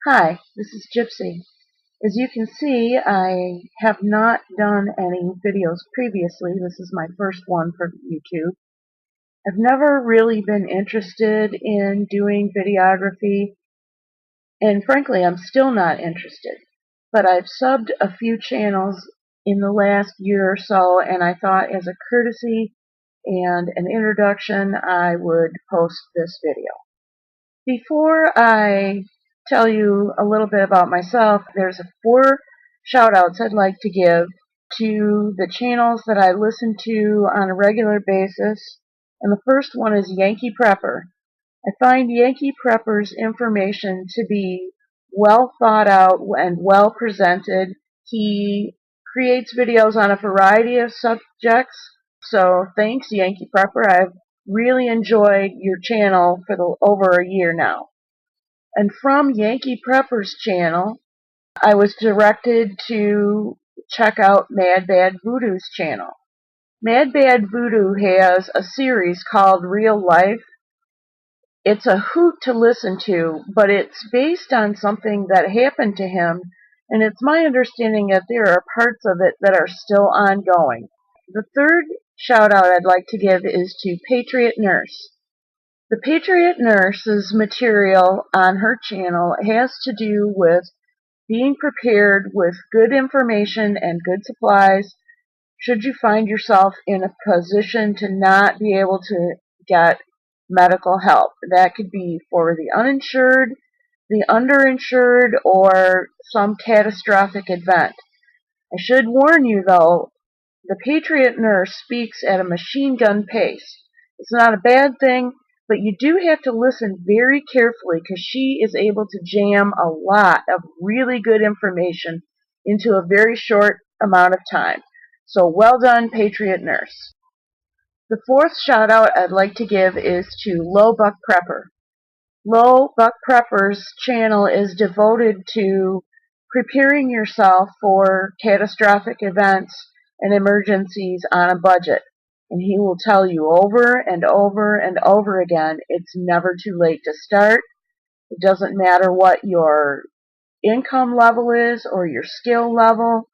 Hi, this is Giypsy. As you can see, I have not done any videos previously. This is my first one for YouTube. I've never really been interested in doing videography, and frankly, I'm still not interested. But I've subbed a few channels in the last year or so, and I thought as a courtesy and an introduction, I would post this video. Before I tell you a little bit about myself, there's four shout outs I'd like to give to the channels that I listen to on a regular basis. And the first one is Yankee Prepper. I find Yankee Prepper's information to be well thought out and well presented. He creates videos on a variety of subjects. So thanks, Yankee Prepper. I've really enjoyed your channel for over a year now. And from Yankee Prepper's channel, I was directed to check out Mad Bad Voodoo's channel. Mad Bad Voodoo has a series called Real Life. It's a hoot to listen to, but it's based on something that happened to him, and it's my understanding that there are parts of it that are still ongoing. The third shout out I'd like to give is to Patriot Nurse. The Patriot Nurse's material on her channel has to do with being prepared with good information and good supplies should you find yourself in a position to not be able to get medical help. That could be for the uninsured, the underinsured, or some catastrophic event. I should warn you, though, the Patriot Nurse speaks at a machine gun pace. It's not a bad thing, but you do have to listen very carefully because she is able to jam a lot of really good information into a very short amount of time. So well done, Patriot Nurse. The fourth shout out I'd like to give is to Low Buck Prepper. Low Buck Prepper's channel is devoted to preparing yourself for catastrophic events and emergencies on a budget. And he will tell you over and over and over again, it's never too late to start. It doesn't matter what your income level is or your skill level.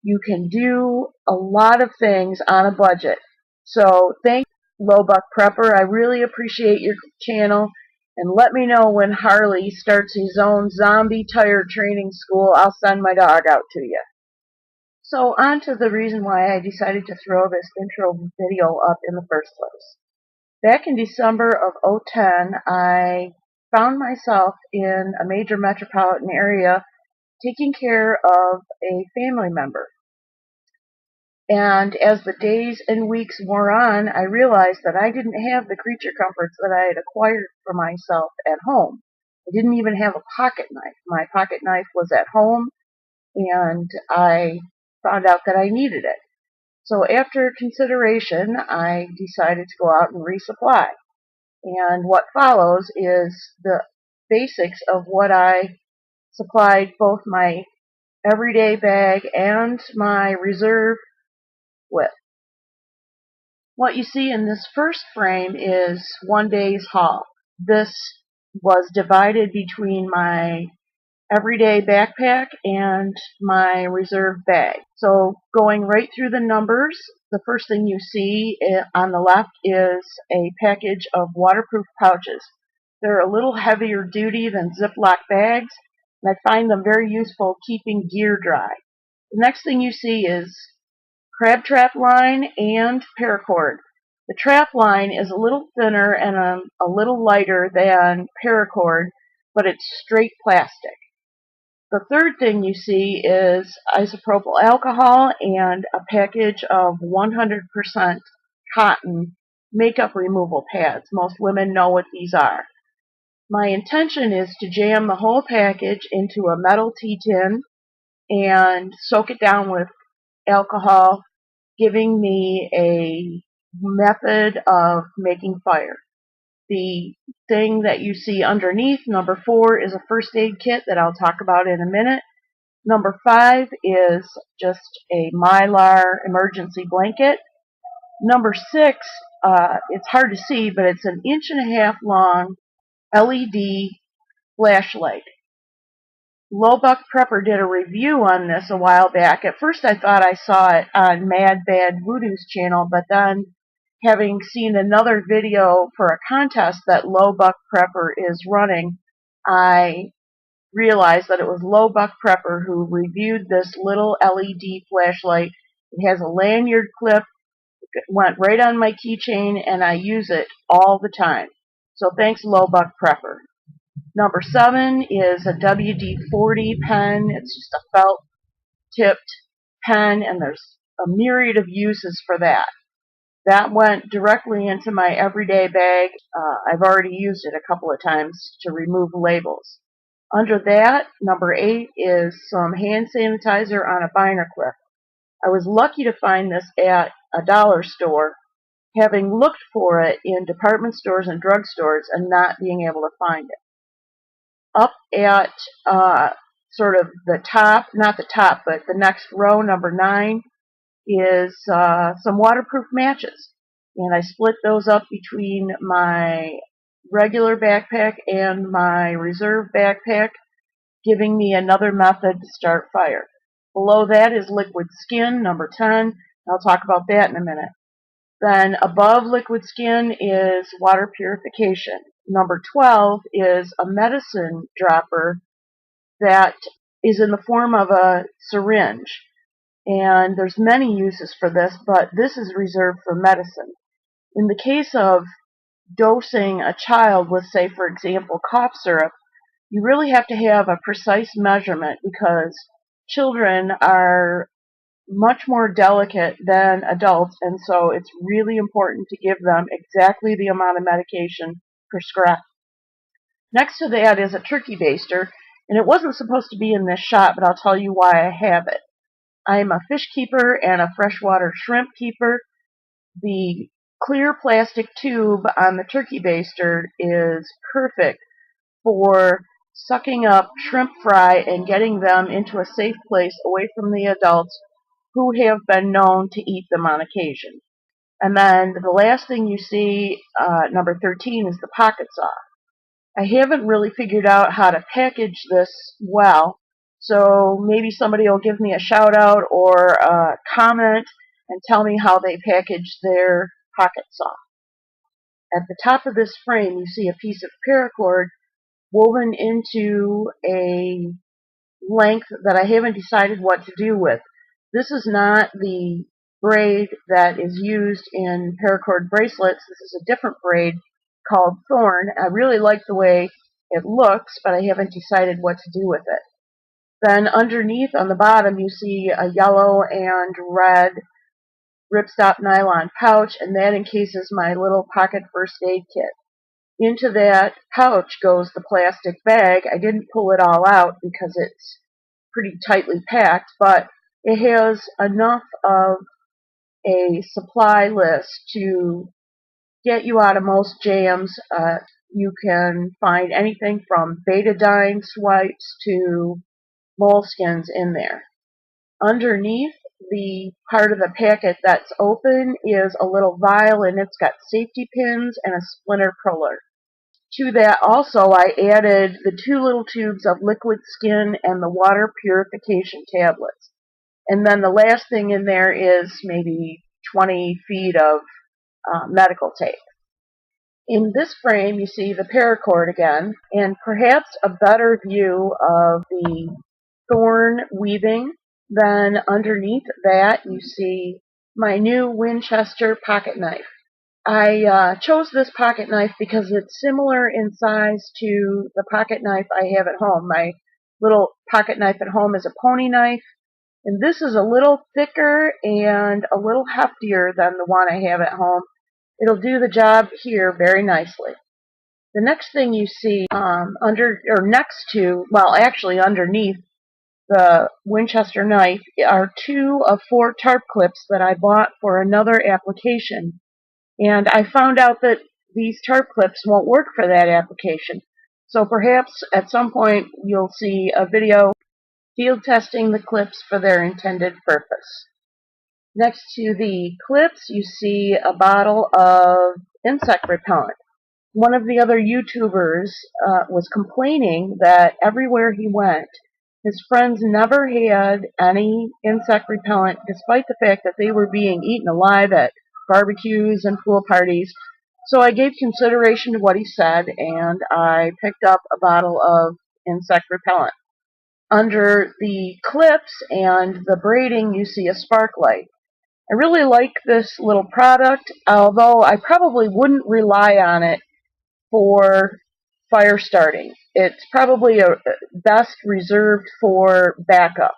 You can do a lot of things on a budget. So thank you, Low Buck Prepper. I really appreciate your channel. And let me know when Harley starts his own zombie tire training school. I'll send my dog out to you. So on to the reason why I decided to throw this intro video up in the first place. Back in December of 2010, I found myself in a major metropolitan area taking care of a family member. And as the days and weeks wore on, I realized that I didn't have the creature comforts that I had acquired for myself at home. I didn't even have a pocket knife. My pocket knife was at home, and I found out that I needed it. So after consideration, I decided to go out and resupply. And what follows is the basics of what I supplied both my everyday bag and my reserve with. What you see in this first frame is one day's haul. This was divided between my everyday backpack and my reserve bag. So going right through the numbers, the first thing you see on the left is a package of waterproof pouches. They're a little heavier duty than Ziploc bags, and I find them very useful keeping gear dry. The next thing you see is crab trap line and paracord. The trap line is a little thinner and a little lighter than paracord, but it's straight plastic. The third thing you see is isopropyl alcohol and a package of 100% cotton makeup removal pads. Most women know what these are. My intention is to jam the whole package into a metal tea tin and soak it down with alcohol, giving me a method of making fire. The thing that you see underneath, number 4, is a first aid kit that I'll talk about in a minute. Number 5 is just a Mylar emergency blanket. Number 6, it's hard to see, but it's an 1.5 inch long LED flashlight. Lowbuck Prepper did a review on this a while back. At first I thought I saw it on Mad Bad Voodoo's channel, but then having seen another video for a contest that Lowbuck Prepper is running, I realized that it was Lowbuck Prepper who reviewed this little LED flashlight. It has a lanyard clip. It went right on my keychain, and I use it all the time. So thanks, Lowbuck Prepper. Number 7 is a WD-40 pen. It's just a felt-tipped pen, and there's a myriad of uses for that. That went directly into my everyday bag. I've already used it a couple of times to remove labels. Under that, number 8 is some hand sanitizer on a binder clip. I was lucky to find this at a dollar store, having looked for it in department stores and drugstores and not being able to find it. Up at sort of the top, not the top, but the next row, number 9, is some waterproof matches. And I split those up between my regular backpack and my reserve backpack, giving me another method to start fire. Below that is liquid skin, number 10. I'll talk about that in a minute. Then above liquid skin is water purification. Number 12 is a medicine dropper that is in the form of a syringe. And there's many uses for this, but this is reserved for medicine. In the case of dosing a child with, say, for example, cough syrup, you really have to have a precise measurement because children are much more delicate than adults, and so it's really important to give them exactly the amount of medication prescribed. Next to that is a turkey baster, and it wasn't supposed to be in this shot, but I'll tell you why I have it. I'm a fish keeper and a freshwater shrimp keeper. The clear plastic tube on the turkey baster is perfect for sucking up shrimp fry and getting them into a safe place away from the adults who have been known to eat them on occasion. And then the last thing you see, number 13, is the pocket saw. I haven't really figured out how to package this well, so maybe somebody will give me a shout out or a comment and tell me how they package their pocket saw. At the top of this frame you see a piece of paracord woven into a length that I haven't decided what to do with. This is not the braid that is used in paracord bracelets. This is a different braid called thorn. I really like the way it looks, but I haven't decided what to do with it. Then underneath on the bottom you see a yellow and red ripstop nylon pouch, and that encases my little pocket first aid kit. Into that pouch goes the plastic bag. I didn't pull it all out because it's pretty tightly packed, but it has enough of a supply list to get you out of most jams. You can find anything from betadine swipes to moleskins in there. Underneath the part of the packet that's open is a little vial, and it's got safety pins and a splinter puller. To that also I added the 2 little tubes of liquid skin and the water purification tablets. And then the last thing in there is maybe 20 feet of medical tape. In this frame you see the paracord again, and perhaps a better view of the thorn weaving. Then underneath that you see my new Winchester pocket knife. I chose this pocket knife because it's similar in size to the pocket knife I have at home. My little pocket knife at home is a pony knife, and this is a little thicker and a little heftier than the one I have at home. It'll do the job here very nicely. The next thing you see underneath the Winchester knife are 2 of 4 tarp clips that I bought for another application. And I found out that these tarp clips won't work for that application. So perhaps at some point you'll see a video field testing the clips for their intended purpose. Next to the clips you see a bottle of insect repellent. One of the other YouTubers was complaining that everywhere he went His friends never had any insect repellent, despite the fact that they were being eaten alive at barbecues and pool parties. So I gave consideration to what he said, and I picked up a bottle of insect repellent. Under the clips and the braiding, you see a spark light. I really like this little product, although I probably wouldn't rely on it for fire starting. It's probably best reserved for backup.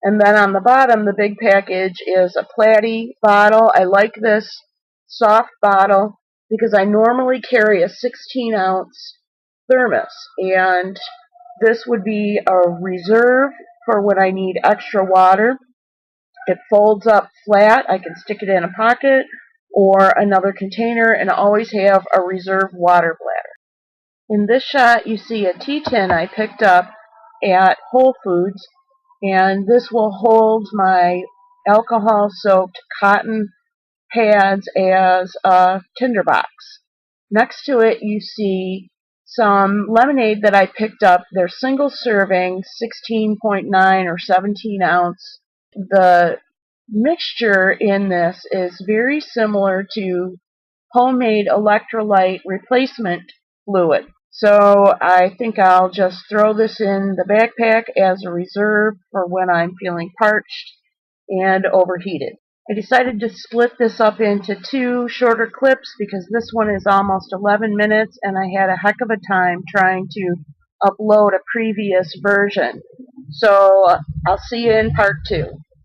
And then on the bottom, the big package is a platy bottle. I like this soft bottle because I normally carry a 16-ounce thermos, and this would be a reserve for when I need extra water. It folds up flat. I can stick it in a pocket or another container and always have a reserve water bladder. In this shot, you see a tea tin I picked up at Whole Foods, and this will hold my alcohol-soaked cotton pads as a tinderbox. Next to it, you see some lemonade that I picked up. They're single serving, 16.9 or 17 ounce. The mixture in this is very similar to homemade electrolyte replacement fluid. So I think I'll just throw this in the backpack as a reserve for when I'm feeling parched and overheated. I decided to split this up into two shorter clips because this one is almost 11 minutes and I had a heck of a time trying to upload a previous version. So I'll see you in part 2.